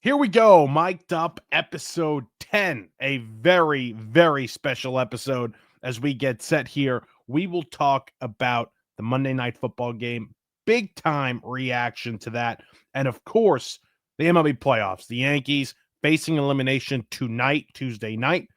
Here we go, mic'd up episode 10, a very, very special episode. As we get set here, we will talk about the Monday Night Football game, big time reaction to that, and of course, the MLB playoffs. The Yankees facing elimination tonight, Tuesday night.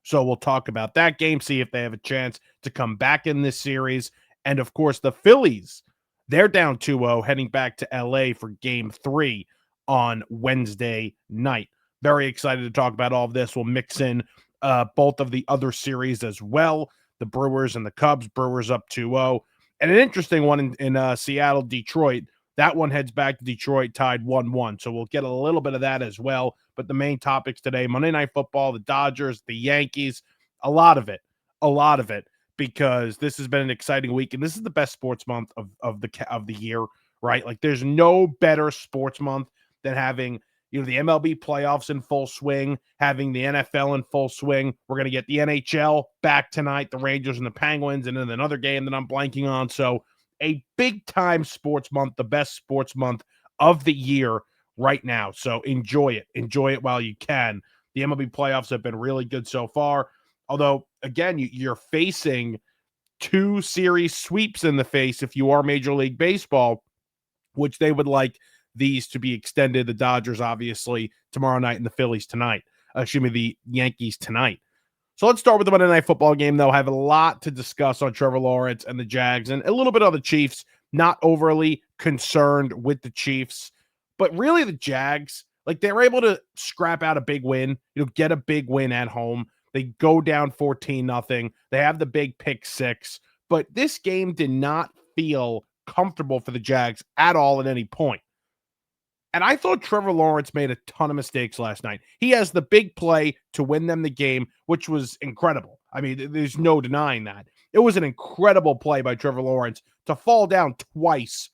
So we'll talk about that game, see if they have a chance to come back in this series. And of course, the Phillies, they're down 2-0, heading back to LA for game 3 on Wednesday night. Very excited to talk about all of this. We'll mix in both of the other series as well, the Brewers and the Cubs. Brewers up 2-0. And an interesting one in Seattle, Detroit. That one heads back to Detroit, tied 1-1. So we'll get a little bit of that as well. But the main topics today, Monday Night Football, the Dodgers, the Yankees, a lot of it, because this has been an exciting week. And this is the best sports month of the year, right? Like there's no better sports month than having, the MLB playoffs in full swing, having the NFL in full swing. We're going to get the NHL back tonight, the Rangers and the Penguins, and then another game that I'm blanking on. So a big-time sports month, the best sports month of the year right now. So enjoy it. Enjoy it while you can. The MLB playoffs have been really good so far. Although, again, you're facing 2 series sweeps in the face if you are Major League Baseball, which they would like these to be extended. The Dodgers, obviously, tomorrow night, and the Phillies tonight. The Yankees tonight. So let's start with the Monday Night Football game, though. I have a lot to discuss on Trevor Lawrence and the Jags, and a little bit on the Chiefs. Not overly concerned with the Chiefs, but really the Jags, like they were able to scrap out a big win, get a big win at home. They go down 14-0. They have the big pick 6, but this game did not feel comfortable for the Jags at all at any point. And I thought Trevor Lawrence made a ton of mistakes last night. He has the big play to win them the game, which was incredible. I mean, there's no denying that. It was an incredible play by Trevor Lawrence to fall down twice,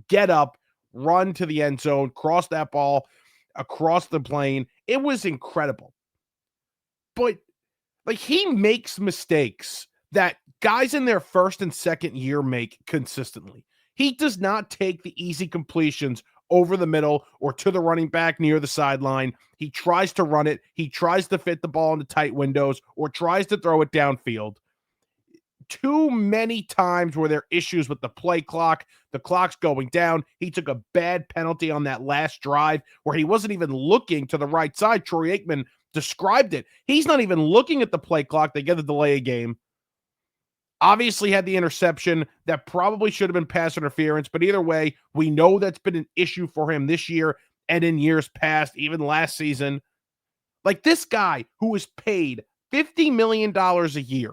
get up, run to the end zone, cross that ball across the plane. It was incredible. But he makes mistakes that guys in their first and second year make consistently. He does not take the easy completions over the middle or to the running back near the sideline. He tries to run it. He tries to fit the ball into tight windows or tries to throw it downfield. Too many times were there issues with the play clock. The clock's going down. He took a bad penalty on that last drive where he wasn't even looking to the right side. Troy Aikman described it. He's not even looking at the play clock. They get the delay of game. Obviously had the interception that probably should have been pass interference, but either way, we know that's been an issue for him this year and in years past, even last season. Like this guy who was paid $50 million a year,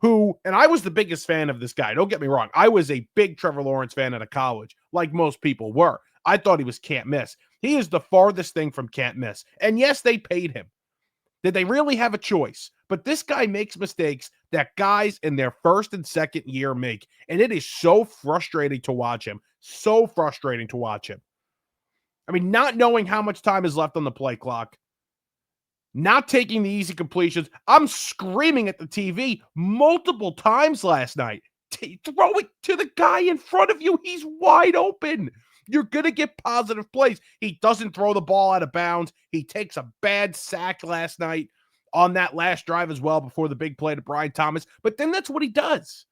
and I was the biggest fan of this guy. Don't get me wrong. I was a big Trevor Lawrence fan out of college, like most people were. I thought he was can't miss. He is the farthest thing from can't miss. And yes, they paid him. Did they really have a choice? But this guy makes mistakes that guys in their first and second year make. And it is so frustrating to watch him. So frustrating to watch him. I mean, not knowing how much time is left on the play clock. Not taking the easy completions. I'm screaming at the TV multiple times last night. Throw it to the guy in front of you. He's wide open. You're going to get positive plays. He doesn't throw the ball out of bounds. He takes a bad sack last night on that last drive as well before the big play to Brian Thomas. But then that's what he does.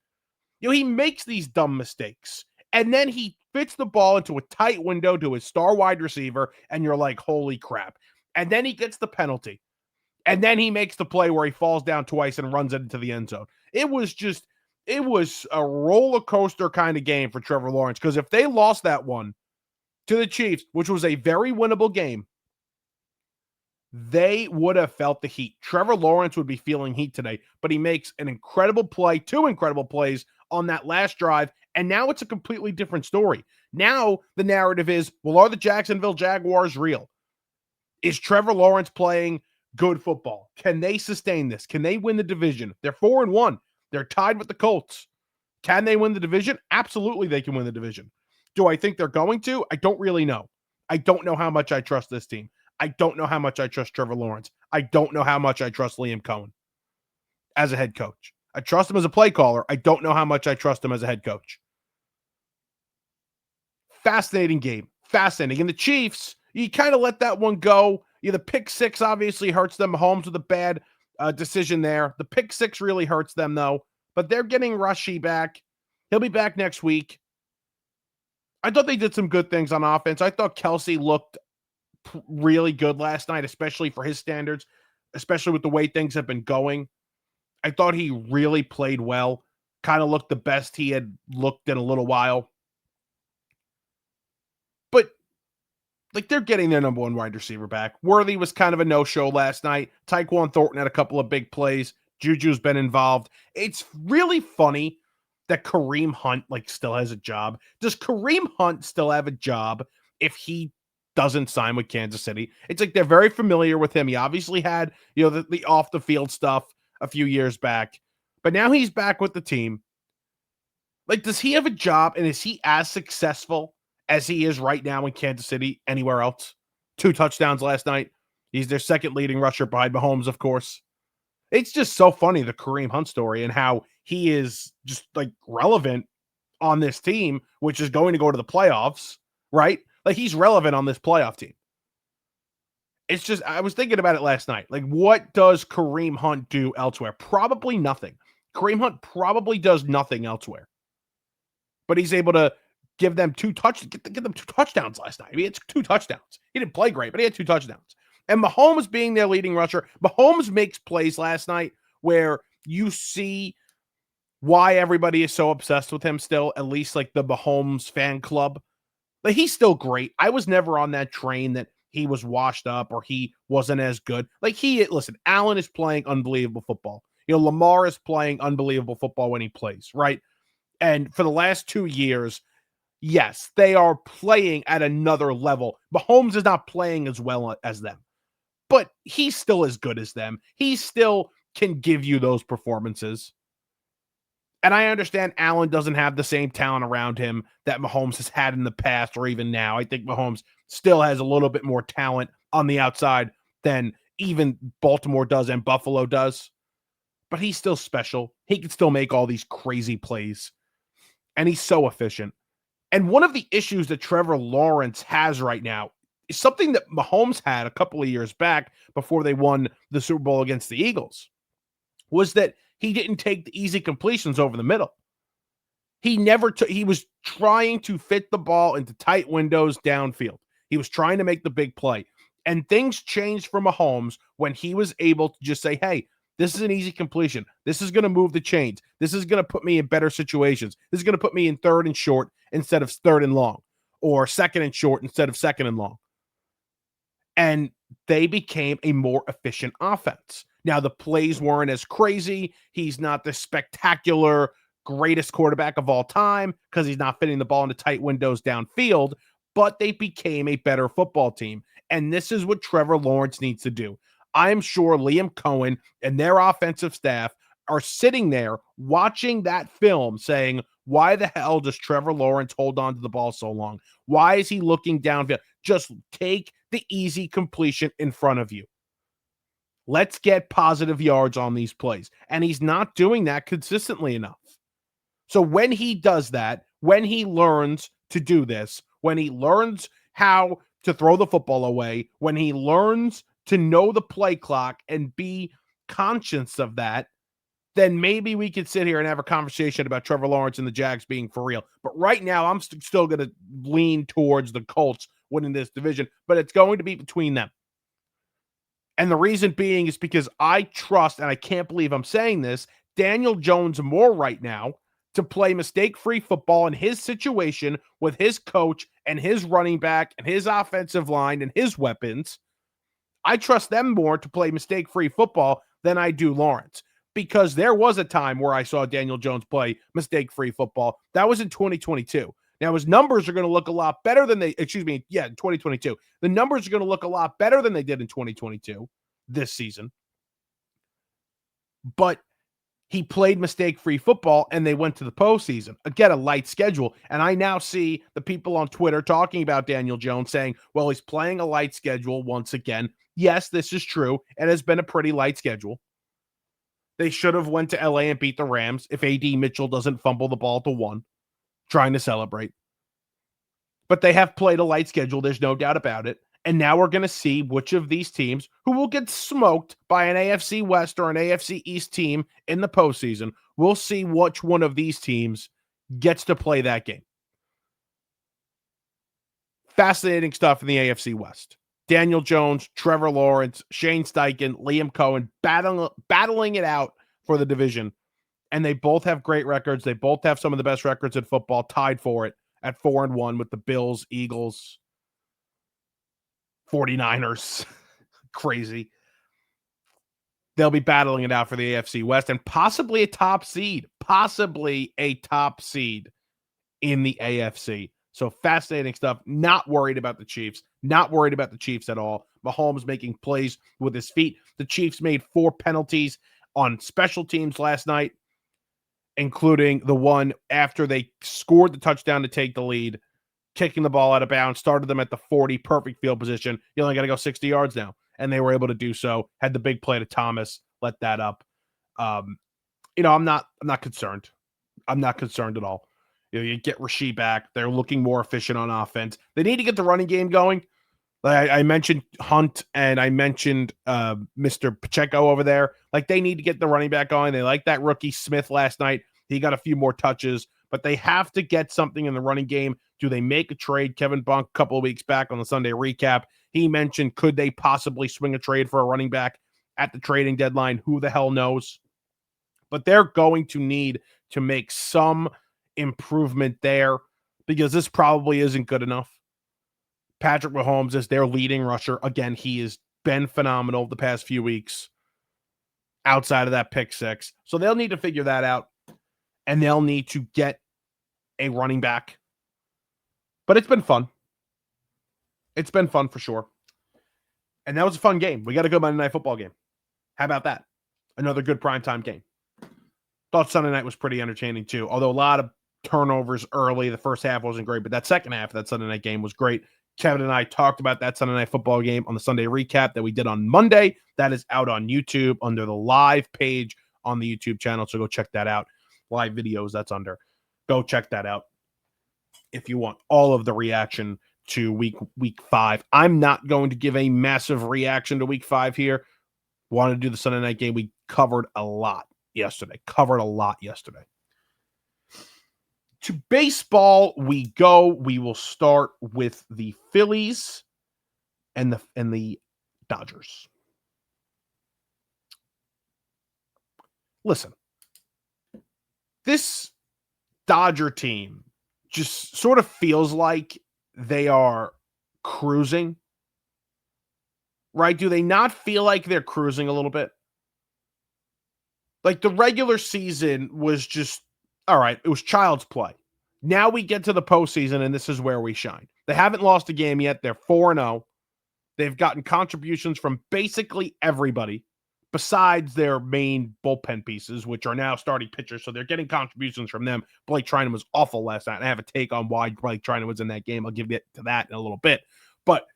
He makes these dumb mistakes. And then he fits the ball into a tight window to his star wide receiver, and you're like, holy crap. And then he gets the penalty. And then he makes the play where he falls down twice and runs it into the end zone. It was a roller coaster kind of game for Trevor Lawrence, because if they lost that one to the Chiefs, which was a very winnable game, they would have felt the heat. Trevor Lawrence would be feeling heat today, but he makes an incredible play, 2 incredible plays on that last drive, and now it's a completely different story. Now the narrative is, well, are the Jacksonville Jaguars real? Is Trevor Lawrence playing good football? Can they sustain this? Can they win the division? They're 4-1. They're tied with the Colts. Can they win the division? Absolutely, they can win the division. Do I think they're going to? I don't really know. I don't know how much I trust this team. I don't know how much I trust Trevor Lawrence. I don't know how much I trust Liam Cohen as a head coach. I trust him as a play caller. I don't know how much I trust him as a head coach. Fascinating game. Fascinating. And the Chiefs, you kind of let that one go. Yeah, the pick six obviously hurts them. Mahomes with a bad decision there. The pick six really hurts them, though. But they're getting Rushy back. He'll be back next week. I thought they did some good things on offense. I thought Kelsey looked really good last night, especially for his standards, especially with the way things have been going. I thought he really played well. Kind of looked the best he had looked in a little while. But like they're getting their number one wide receiver back. Worthy was kind of a no-show last night. Tyquan Thornton had a couple of big plays. Juju's been involved. It's really funny that Kareem Hunt still has a job. Does Kareem Hunt still have a job if he doesn't sign with Kansas City? It's like they're very familiar with him. He obviously had, the off the field stuff a few years back, but now he's back with the team. Like, does he have a job, and is he as successful as he is right now in Kansas City anywhere else? 2 touchdowns last night. He's their second leading rusher behind Mahomes, of course. It's just so funny, the Kareem Hunt story, and how he is just relevant on this team, which is going to go to the playoffs, right? Like, he's relevant on this playoff team. It's just, I was thinking about it last night. Like, what does Kareem Hunt do elsewhere? Probably nothing. Kareem Hunt probably does nothing elsewhere. But he's able to give them get them 2 touchdowns last night. I mean, it's 2 touchdowns. He didn't play great, but he had 2 touchdowns. And Mahomes being their leading rusher, Mahomes makes plays last night where you see why everybody is so obsessed with him still, at least like the Mahomes fan club. But he's still great. I was never on that train that he was washed up or he wasn't as good. Listen, Allen is playing unbelievable football. Lamar is playing unbelievable football when he plays, right? And for the last 2 years, yes, they are playing at another level. Mahomes is not playing as well as them, but he's still as good as them. He still can give you those performances. And I understand Allen doesn't have the same talent around him that Mahomes has had in the past or even now. I think Mahomes still has a little bit more talent on the outside than even Baltimore does and Buffalo does. But he's still special. He can still make all these crazy plays. And he's so efficient. And one of the issues that Trevor Lawrence has right now is something that Mahomes had a couple of years back before they won the Super Bowl against the Eagles, was that he didn't take the easy completions over the middle. He was trying to fit the ball into tight windows downfield. He was trying to make the big play. And things changed for Mahomes when he was able to just say, hey, this is an easy completion. This is going to move the chains. This is going to put me in better situations. This is going to put me in 3rd and short instead of 3rd and long, or 2nd and short instead of 2nd and long. And they became a more efficient offense. Now, the plays weren't as crazy. He's not the spectacular greatest quarterback of all time because he's not fitting the ball into tight windows downfield, but they became a better football team. And this is what Trevor Lawrence needs to do. I'm sure Liam Cohen and their offensive staff are sitting there watching that film saying, why the hell does Trevor Lawrence hold on to the ball so long? Why is he looking downfield? Just take the easy completion in front of you. Let's get positive yards on these plays. And he's not doing that consistently enough. So when he does that, when he learns to do this, when he learns how to throw the football away, when he learns to know the play clock and be conscious of that, then maybe we could sit here and have a conversation about Trevor Lawrence and the Jags being for real. But right now, I'm still going to lean towards the Colts winning this division, but it's going to be between them. And the reason being is because I trust, and I can't believe I'm saying this, Daniel Jones more right now to play mistake-free football in his situation with his coach and his running back and his offensive line and his weapons. I trust them more to play mistake-free football than I do Lawrence, because there was a time where I saw Daniel Jones play mistake-free football. That was in 2022. Now, his numbers are going to look a lot better than in 2022. The numbers are going to look a lot better than they did in 2022 this season. But he played mistake-free football, and they went to the postseason. Again, a light schedule. And I now see the people on Twitter talking about Daniel Jones saying, well, he's playing a light schedule once again. Yes, this is true. It has been a pretty light schedule. They should have went to LA and beat the Rams if A.D. Mitchell doesn't fumble the ball to 1, trying to celebrate. But they have played a light schedule. There's no doubt about it. And now we're going to see which of these teams who will get smoked by an AFC West or an AFC East team in the postseason. We'll see which one of these teams gets to play that game. Fascinating stuff in the AFC West. Daniel Jones, Trevor Lawrence, Shane Steichen, Liam Cohen battling it out for the division. And they both have great records. They both have some of the best records in football, tied for it at 4-1 with the Bills, Eagles, 49ers. Crazy. They'll be battling it out for the AFC West and possibly a top seed in the AFC. So fascinating stuff. Not worried about the Chiefs. Not worried about the Chiefs at all. Mahomes making plays with his feet. The Chiefs made 4 penalties on special teams last night, including the one after they scored the touchdown to take the lead, kicking the ball out of bounds, started them at the 40, perfect field position. You only got to go 60 yards now. And they were able to do so. Had the big play to Thomas, let that up. I'm not concerned. I'm not concerned at all. You get Rasheed back. They're looking more efficient on offense. They need to get the running game going. Like I mentioned Hunt and I mentioned Mr. Pacheco over there. Like they need to get the running back going. They like that rookie Smith last night. He got a few more touches, but they have to get something in the running game. Do they make a trade? Kevin Bunk, a couple of weeks back on the Sunday recap, he mentioned, could they possibly swing a trade for a running back at the trading deadline? Who the hell knows? But they're going to need to make some improvement there because this probably isn't good enough. Patrick Mahomes is their leading rusher. Again, he has been phenomenal the past few weeks outside of that pick 6. So they'll need to figure that out, and they'll need to get a running back. But it's been fun. It's been fun for sure. And that was a fun game. We got a good Monday Night Football game. How about that? Another good primetime game. Thought Sunday night was pretty entertaining too, although a lot of turnovers early. The first half wasn't great, but that second half of that Sunday night game was great. Kevin and I talked about that Sunday Night Football game on the Sunday recap that we did on Monday. That is out on YouTube under the live page on the YouTube channel, so go check that out. Live videos, that's under. Go check that out if you want all of the reaction to week 5. I'm not going to give a massive reaction to week 5 here. Want to do the Sunday night game. We covered a lot yesterday. To baseball we go. We will start with the Phillies and the Dodgers. Listen, this Dodger team just sort of feels like they are cruising, right? Do they not feel like they're cruising a little bit? Like the regular season was just, all right, it was child's play. Now we get to the postseason, and this is where we shine. They haven't lost a game yet. They're 4-0. They've gotten contributions from basically everybody besides their main bullpen pieces, which are now starting pitchers, so they're getting contributions from them. Blake Trinan was awful last night, and I have a take on why Blake Trinan was in that game. I'll give you to that in a little bit. But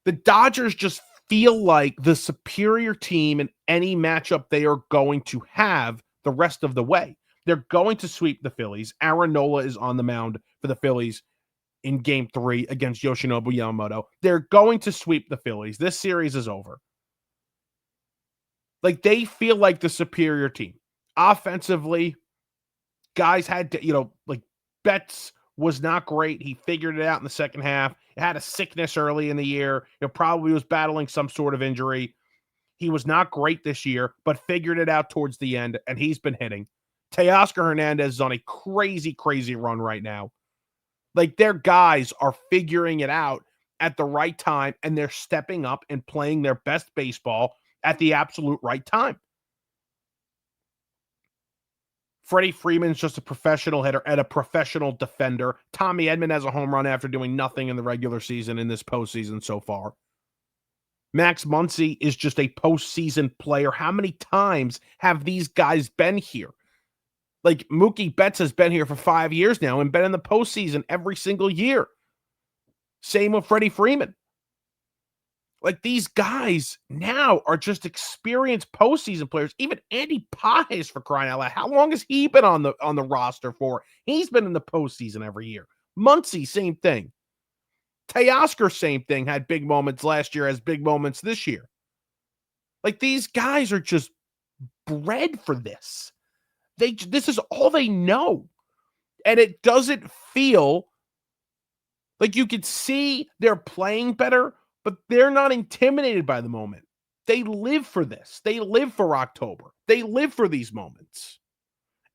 the Dodgers just feel like the superior team in any matchup they are going to have the rest of the way. They're going to sweep the Phillies. Aaron Nola is on the mound for the Phillies in Game 3 against Yoshinobu Yamamoto. They're going to sweep the Phillies. This series is over. Like, they feel like the superior team. Offensively, guys had to, like, Betts was not great. He figured it out in the second half. He had a sickness early in the year. Probably was battling some sort of injury. He was not great this year, but figured it out towards the end, and he's been hitting. Teoscar Hernandez is on a crazy, crazy run right now. Like, their guys are figuring it out at the right time, and they're stepping up and playing their best baseball at the absolute right time. Freddie Freeman's just a professional hitter and a professional defender. Tommy Edman has a home run after doing nothing in the regular season in this postseason so far. Max Muncy is just a postseason player. How many times have these guys been here? Like, Mookie Betts has been here for 5 years now and been in the postseason every single year. Same with Freddie Freeman. Like, these guys now are just experienced postseason players. Even Andy Pages, for crying out loud. How long has he been on the roster for? He's been in the postseason every year. Muncy, same thing. Teoscar, same thing, had big moments last year, has big moments this year. Like, these guys are just bred for this. This is all they know. And it doesn't feel like, you could see they're playing better, but they're not intimidated by the moment. They live for this. They live for October. They live for these moments.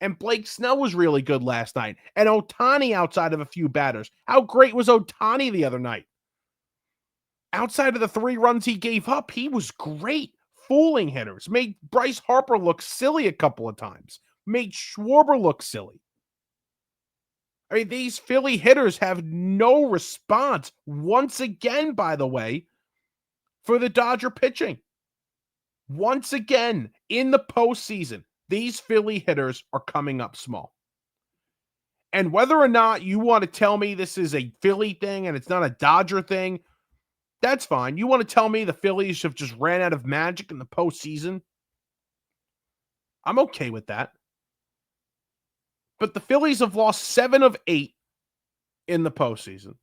And Blake Snell was really good last night. And Ohtani, outside of a few batters. How great was Ohtani the other night? Outside of the 3 runs he gave up, he was great. Fooling hitters. Made Bryce Harper look silly a couple of times. Made Schwarber look silly. I mean, these Philly hitters have no response, once again, by the way, for the Dodger pitching. Once again, in the postseason, these Philly hitters are coming up small. And whether or not you want to tell me this is a Philly thing and it's not a Dodger thing, that's fine. You want to tell me the Phillies have just ran out of magic in the postseason? I'm okay with that. But the Phillies have lost 7 of 8 in the postseason.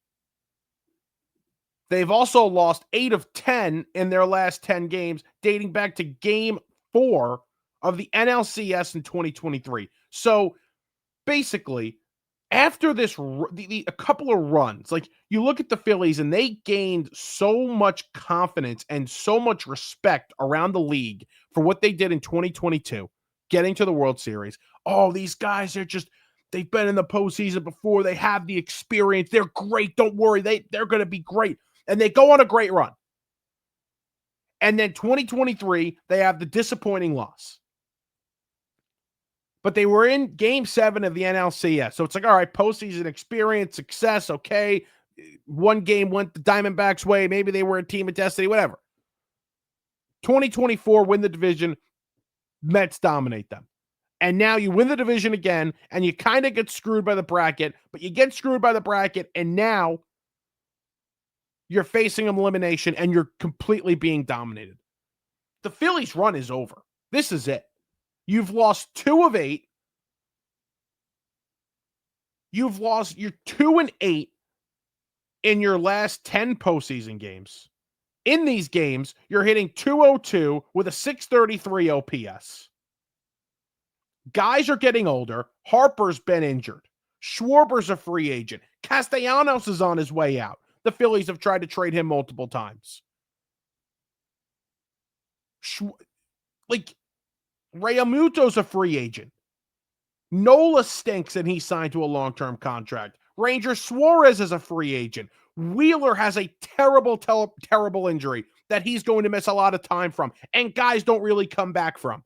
They've also lost 8 of 10 in their last 10 games, dating back to Game 4 of the NLCS in 2023. So basically, after this, a couple of runs, like, you look at the Phillies and they gained so much confidence and so much respect around the league for what they did in 2022, getting to the World Series. Oh, these guys are just, they've been in the postseason before. They have the experience. They're great. Don't worry. They're going to be great. And they go on a great run. And then 2023, they have the disappointing loss. But they were in Game 7 of the NLCS. So it's like, all right, postseason experience, success, okay. One game went the Diamondbacks' way. Maybe they were a team of destiny, whatever. 2024, win the division. Mets dominate them. And now you win the division again, and you kind of get screwed by the bracket, but you get screwed by the bracket, and now you're facing elimination, and you're completely being dominated. The Phillies' run is over. This is it. You've lost 2 of 8. You're 2-8 in your last 10 postseason games. In these games, you're hitting .202 with a .633 OPS. Guys are getting older. Harper's been injured. Schwarber's a free agent. Castellanos is on his way out. The Phillies have tried to trade him multiple times. Realmuto's a free agent. Nola stinks and he signed to a long-term contract. Ranger Suarez is a free agent. Wheeler has a terrible, terrible injury that he's going to miss a lot of time from, and guys don't really come back from.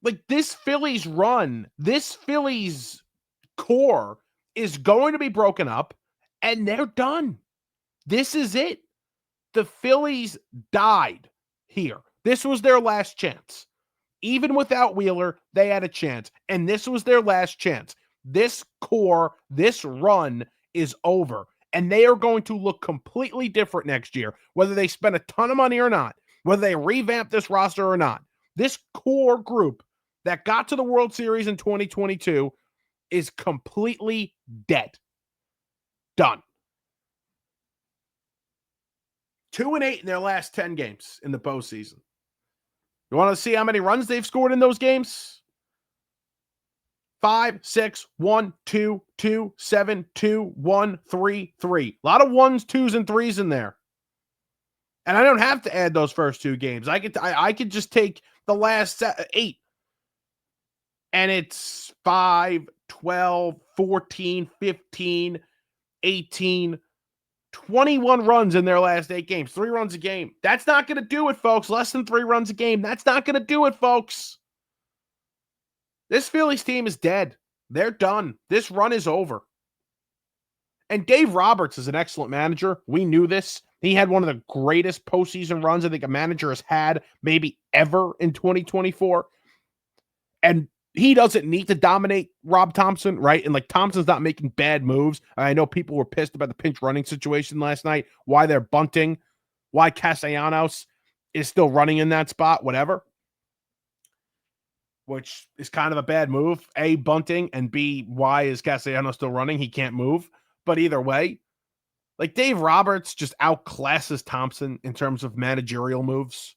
Like, this Phillies run, this Phillies core is going to be broken up, and they're done. This is it. The Phillies died here. This was their last chance. Even without Wheeler, they had a chance, and this was their last chance. This core, this run is over, and they are going to look completely different next year, whether they spend a ton of money or not, whether they revamp this roster or not. This core group that got to the World Series in 2022 is completely dead. Done. 2-8 in their last 10 games in the postseason. You want to see how many runs they've scored in those games? 5, 6, 1, 2, 2, 7, 2, 1, 3, 3. A lot of 1s, 2s, and 3s in there. And I don't have to add those first 2 games. I could just take the last 8. And it's 5, 12, 14, 15, 18, 21 runs in their last 8 games. 3 runs a game. That's not going to do it, folks. Less than 3 runs a game. That's not going to do it, folks. This Phillies team is dead. They're done. This run is over. And Dave Roberts is an excellent manager. We knew this. He had one of the greatest postseason runs I think a manager has had maybe ever in 2024. And he doesn't need to dominate Rob Thompson, right? And like, Thompson's not making bad moves. I know people were pissed about the pinch running situation last night, why they're bunting, why Castellanos is still running in that spot, whatever. Which is kind of a bad move. A, bunting, and B, why is Castellanos still running? He can't move. But either way, like Dave Roberts just outclasses Thompson in terms of managerial moves.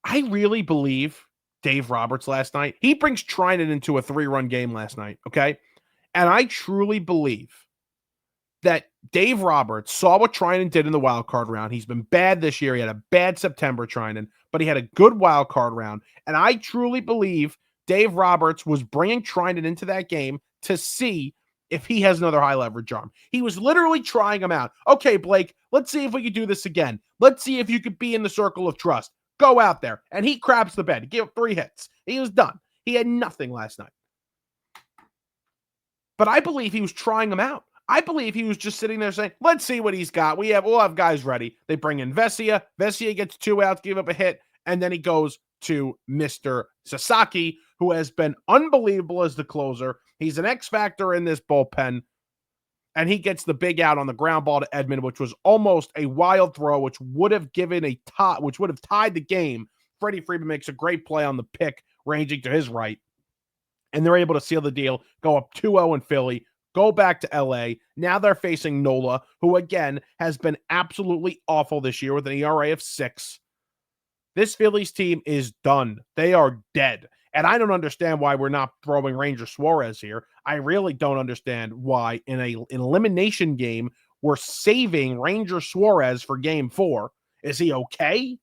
I really believe Dave Roberts last night, he brings Trinan into a 3-run game last night, okay? And I truly believe that Dave Roberts saw what Trinan did in the wild card round. He's been bad this year. He had a bad September, Trinan, but he had a good wild card round. And I truly believe Dave Roberts was bringing Trinan into that game to see if he has another high leverage arm. He was literally trying him out. Okay, Blake, let's see if we could do this again. Let's see if you could be in the circle of trust. Go out there. And he craps the bed. He gave up 3 hits. He was done. He had nothing last night. But I believe he was trying him out. I believe he was just sitting there saying, let's see what he's got. We'll have guys ready. They bring in Vesia. Vesia gets 2 outs, give up a hit, and then he goes to Mr. Sasaki, who has been unbelievable as the closer. He's an X factor in this bullpen, and he gets the big out on the ground ball to Edman, which was almost a wild throw, which would have given a tie, which would have tied the game. Freddie Freeman makes a great play on the pick, ranging to his right, and they're able to seal the deal, go up 2-0 in Philly, go back to LA. Now they're facing Nola, who again has been absolutely awful this year with an ERA of 6. This Phillies team is done. They are dead. And I don't understand why we're not throwing Ranger Suarez here. I really don't understand why in an elimination game we're saving Ranger Suarez for game 4. Is he okay?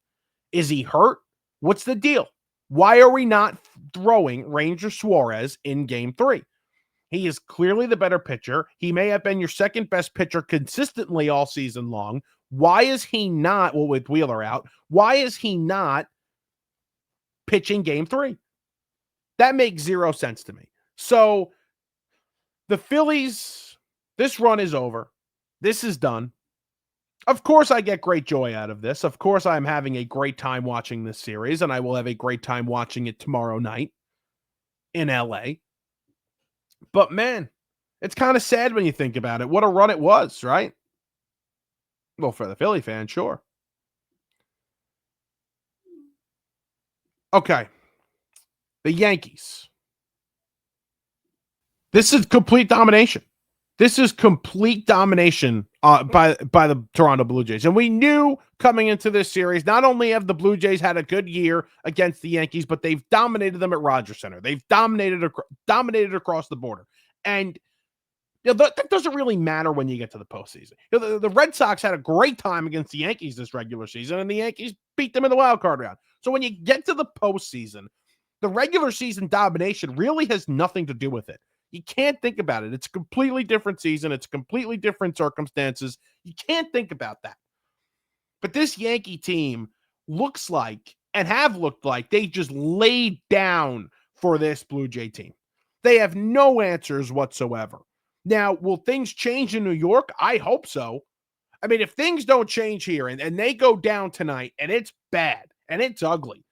Is he hurt? What's the deal? Why are we not throwing Ranger Suarez in game 3? He is clearly the better pitcher. He may have been your second best pitcher consistently all season long. Why is he not, well, with Wheeler out, why is he not pitching game 3? That makes 0 sense to me. So the Phillies, this run is over. This is done. Of course, I get great joy out of this. Of course, I'm having a great time watching this series, and I will have a great time watching it tomorrow night in LA. But man, it's kind of sad when you think about it. What a run it was, right? Well, for the Philly fan, sure. Okay. The Yankees. This is complete domination. This is complete domination by the Toronto Blue Jays. And we knew coming into this series, not only have the Blue Jays had a good year against the Yankees, but they've dominated them at Rogers Center. They've dominated across the border. And that doesn't really matter when you get to the postseason. The Red Sox had a great time against the Yankees this regular season, and the Yankees beat them in the wild card round. So when you get to the postseason, the regular season domination really has nothing to do with it. You can't think about it. It's a completely different season. It's completely different circumstances. You can't think about that. But this Yankee team looks like, and have looked like, they just laid down for this Blue Jay team. They have no answers whatsoever. Now, will things change in New York? I hope so. I mean, if things don't change here and they go down tonight and it's bad and it's ugly,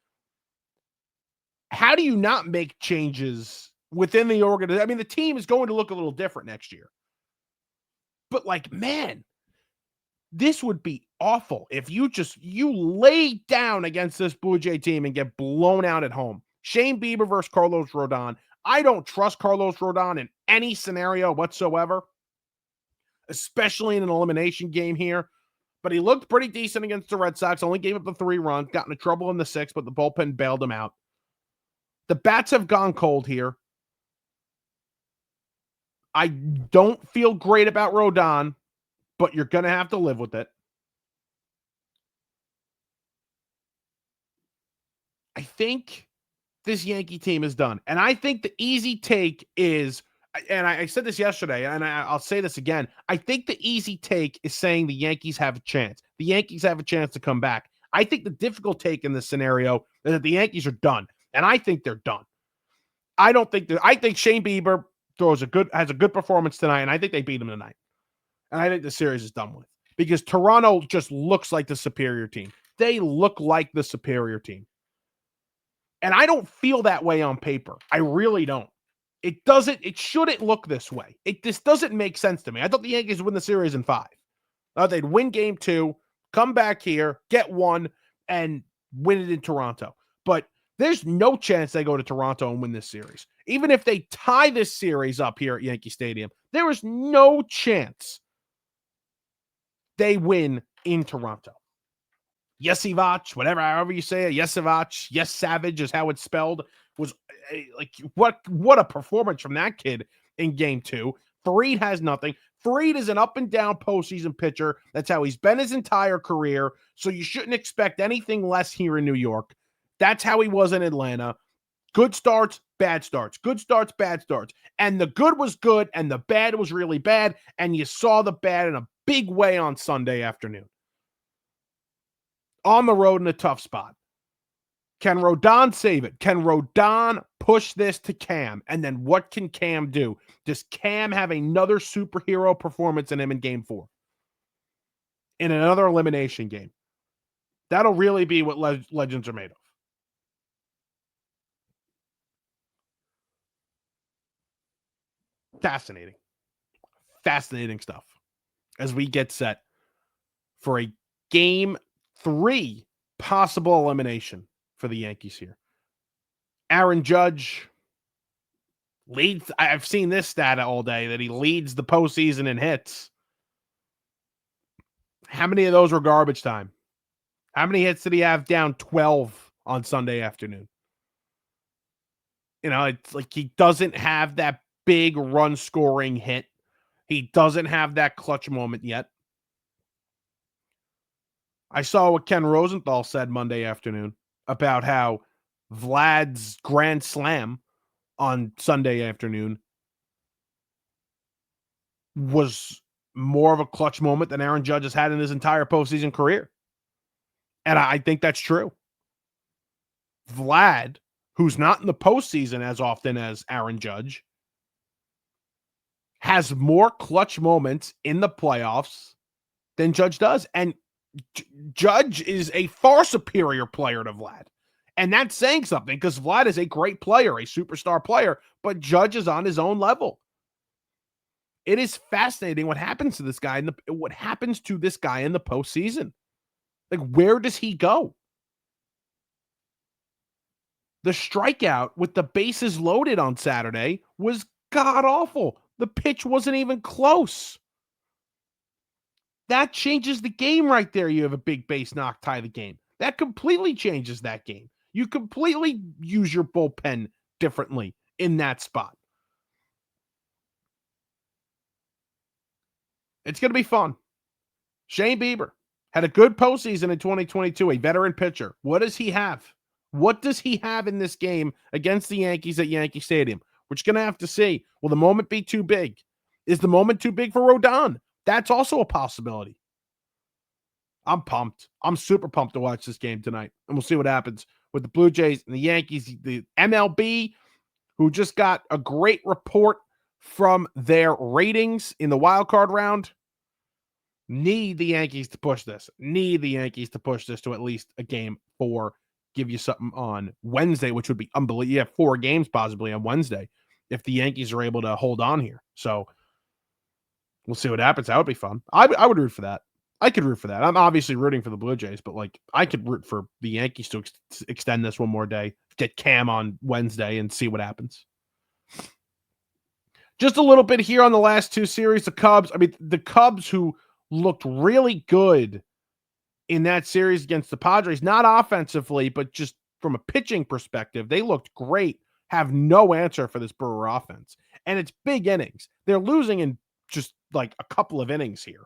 how do you not make changes within the organization? I mean, the team is going to look a little different next year. But like, man, this would be awful if you lay down against this Blue Jay team and get blown out at home. Shane Bieber versus Carlos Rodon. I don't trust Carlos Rodon in any scenario whatsoever, especially in an elimination game here. But he looked pretty decent against the Red Sox, only gave up the 3 runs, got into trouble in the 6th, but the bullpen bailed him out. The bats have gone cold here. I don't feel great about Rodon, but you're going to have to live with it. I think this Yankee team is done. And I think the easy take is, and I said this yesterday, and I'll say this again, I think the easy take is saying the Yankees have a chance. The Yankees have a chance to come back. I think the difficult take in this scenario is that the Yankees are done, and I think they're done. I think Shane Bieber has a good performance tonight, and I think they beat him tonight. And I think the series is done with because Toronto just looks like the superior team. They look like the superior team. And I don't feel that way on paper. I really don't. It shouldn't look this way. This doesn't make sense to me. I thought the Yankees would win the series in 5. They'd win game 2, come back here, get 1, and win it in Toronto. But There's no chance they go to Toronto and win this series. Even if they tie this series up here at Yankee Stadium, there is no chance they win in Toronto. Yesivac, whatever, however you say it, Yesivac, Yes Savage is how it's spelled, was like what a performance from that kid in game 2. Fareed has nothing. Fareed is an up and down postseason pitcher. That's how he's been his entire career. So you shouldn't expect anything less here in New York. That's how he was in Atlanta. Good starts, bad starts. Good starts, bad starts. And the good was good and the bad was really bad. And you saw the bad in a big way on Sunday afternoon. On the road in a tough spot. Can Rodon save it? Can Rodon push this to Cam? And then what can Cam do? Does Cam have another superhero performance in him in game 4? In another elimination game? That'll really be what legends are made of. Fascinating. Fascinating stuff as we get set for a game 3 possible elimination for the Yankees here. Aaron Judge leads. I've seen this stat all day that he leads the postseason in hits. How many of those were garbage time? How many hits did he have down 12 on Sunday afternoon? You know, it's like he doesn't have that big run scoring hit. He doesn't have that clutch moment yet. I saw what Ken Rosenthal said Monday afternoon about how Vlad's grand slam on Sunday afternoon was more of a clutch moment than Aaron Judge has had in his entire postseason career. And I think that's true. Vlad, who's not in the postseason as often as Aaron Judge, has more clutch moments in the playoffs than Judge does. And Judge is a far superior player to Vlad. And that's saying something because Vlad is a great player, a superstar player, but Judge is on his own level. It is fascinating what happens to this guy in the postseason. Like, where does he go? The strikeout with the bases loaded on Saturday was god awful. The pitch wasn't even close. That changes the game right there. You have a big base knock, tie the game. That completely changes that game. You completely use your bullpen differently in that spot. It's going to be fun. Shane Bieber had a good postseason in 2022, a veteran pitcher. What does he have? What does he have in this game against the Yankees at Yankee Stadium? We're just going to have to see. Will the moment be too big? Is the moment too big for Rodon? That's also a possibility. I'm pumped. I'm super pumped to watch this game tonight. And we'll see what happens with the Blue Jays and the Yankees. The MLB, who just got a great report from their ratings in the wild card round, need the Yankees to push this. Need the Yankees to push this to at least a game 4. Give you something on Wednesday, which would be unbelievable. You have 4 games possibly on Wednesday if the Yankees are able to hold on here. So we'll see what happens. That would be fun. I would root for that. I could root for that. I'm obviously rooting for the Blue Jays, but like I could root for the Yankees to extend this one more day, get Cam on Wednesday and see what happens. Just a little bit here on the last 2 series. The Cubs who looked really good in that series against the Padres, not offensively, but just from a pitching perspective, they looked great. Have no answer for this Brewer offense. And it's big innings. They're losing in just like a couple of innings here.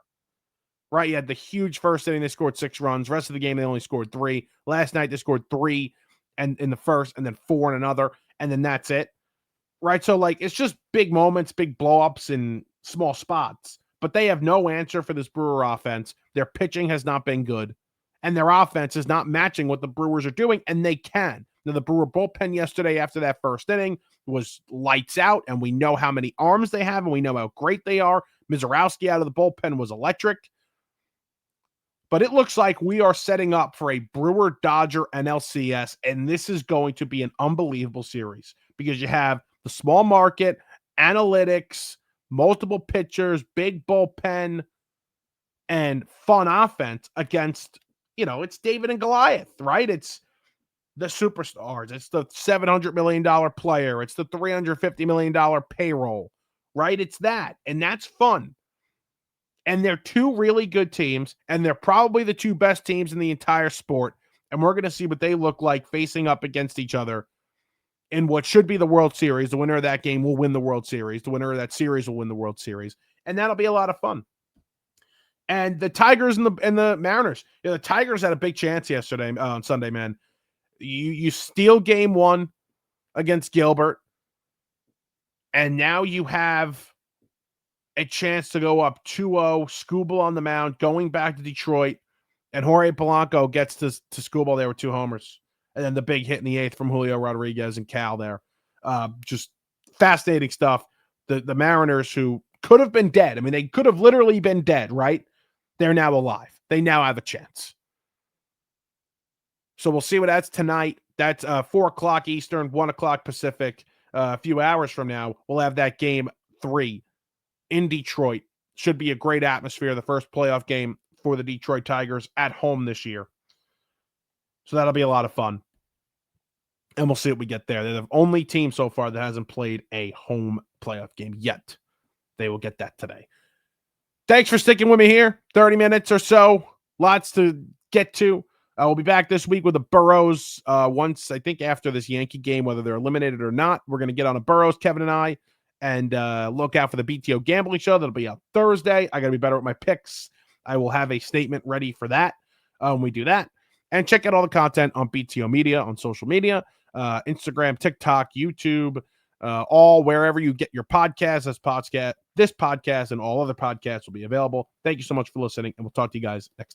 Right? You had the huge first inning, they scored 6 runs. Rest of the game, they only scored 3. Last night, they scored 3 and in the first, and then 4 in another, and then that's it. Right? So, like, it's just big moments, big blow-ups in small spots. But they have no answer for this Brewer offense. Their pitching has not been good, and their offense is not matching what the Brewers are doing, and they can. Now, the Brewer bullpen yesterday after that first inning was lights out, and we know how many arms they have, and we know how great they are. Mizorowski out of the bullpen was electric. But it looks like we are setting up for a Brewer-Dodger NLCS, and this is going to be an unbelievable series because you have the small market, analytics, multiple pitchers, big bullpen, and fun offense against, it's David and Goliath, right? It's the superstars. It's the $700 million player. It's the $350 million payroll, right? It's that. And that's fun. And they're two really good teams, and they're probably the two best teams in the entire sport. And we're going to see what they look like facing up against each other in what should be the World Series. The winner of that game will win the World Series. The winner of that series will win the World Series. And that'll be a lot of fun. And the Tigers and the Mariners. Yeah, the Tigers had a big chance yesterday on Sunday, man. You steal game one against Gilbert, and now you have a chance to go up 2-0, Skubal on the mound, going back to Detroit, and Jorge Polanco gets to Skubal there with 2 homers. And then the big hit in the 8th from Julio Rodriguez and Cal there. Just fascinating stuff. The Mariners, who could have been dead. I mean, they could have literally been dead, right? They're now alive. They now have a chance. So we'll see what that's tonight. That's 4 o'clock Eastern, 1 o'clock Pacific. A few hours from now, we'll have that game 3 in Detroit. Should be a great atmosphere. The first playoff game for the Detroit Tigers at home this year. So that'll be a lot of fun. And we'll see what we get there. They're the only team so far that hasn't played a home playoff game yet. They will get that today. Thanks for sticking with me here. 30 minutes or so. Lots to get to. We'll be back this week with the Burrows once, I think, after this Yankee game, whether they're eliminated or not. We're going to get on a Burrows, Kevin and I, and look out for the BTO Gambling Show. That'll be out Thursday. I got to be better with my picks. I will have a statement ready for that when we do that. And check out all the content on BTO Media, on social media, Instagram, TikTok, YouTube, all wherever you get your podcasts. This podcast and all other podcasts will be available. Thank you so much for listening, and we'll talk to you guys next time.